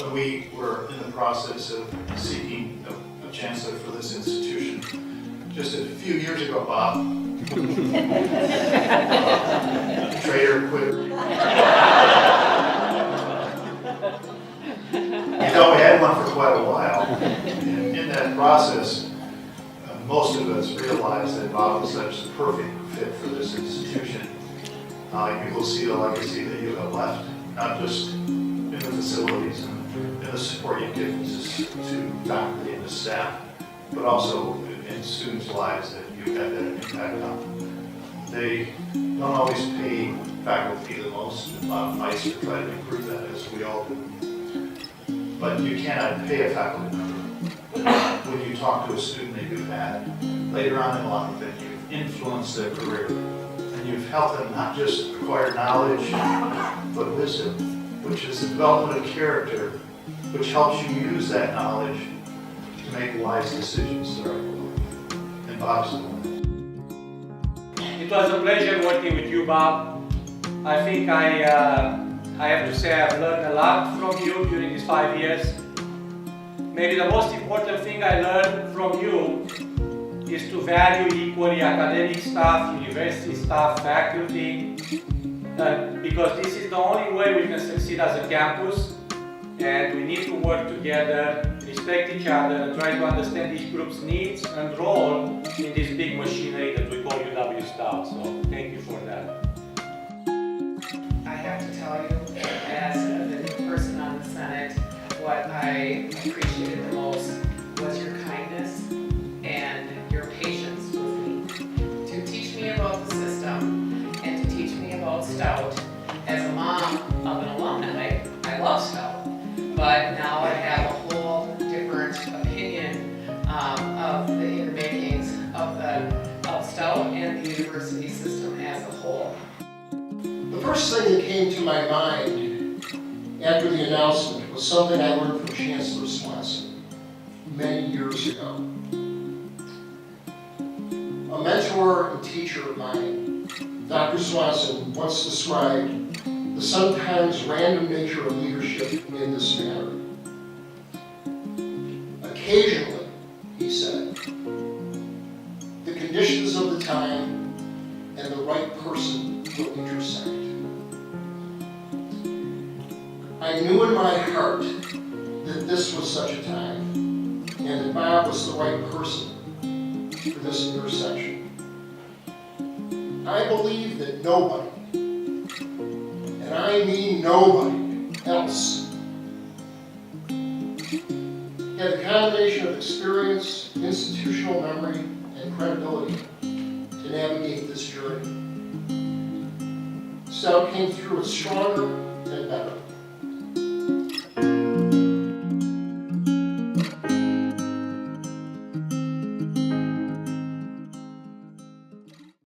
when we were in the process of seeking a chancellor for this institution, just a few years ago, Bob, traitor, quitter. We had one for quite a while. And in that process, most of us realized that Bob was such the perfect fit for this institution. You will see the legacy that you have left, not just in the facilities and in the support you give to faculty and the staff, but also in students' lives that you've had that impact on. They don't always pay faculty the most. A lot of fights to try to improve that, as we all do. But you cannot pay a faculty member when you talk to a student that you've had later on in life, that you've influenced their career, and you've helped them not just acquire knowledge, but wisdom, which is the development of character, which helps you use that knowledge to make wise decisions the right way. And Bob's the one. It was a pleasure working with you, Bob. I think I have to say I've learned a lot from you during these 5 years. Maybe the most important thing I learned from you is to value equally academic staff, university staff, faculty, because this is the only way we can succeed as a campus, and we need to work together, respect each other, and try to understand each group's needs and role in this big machinery that we call UW-Stout. So thank you for that. I have to tell you, as the new person on the Senate, what I appreciated the most was your kindness and your patience with me. To teach me about the system and to teach me about Stout. As a mom of an alumni, I love Stout, but now I have a whole different opinion of the inner makings of Stout and the university system as a whole. The first thing that came to my mind after the announcement was something I learned from Chancellor Swanson many years ago. A mentor and teacher of mine, Dr. Swanson, once described the sometimes random nature of leadership in this manner. Occasionally, he said, the conditions of the time and the right person will intersect. I knew in my heart that this was such a time, and that Bob was the right person for this intersection. I believe that nobody, and I mean nobody else, had a combination of experience, institutional memory, and credibility to navigate this journey. Stout came through it stronger and better.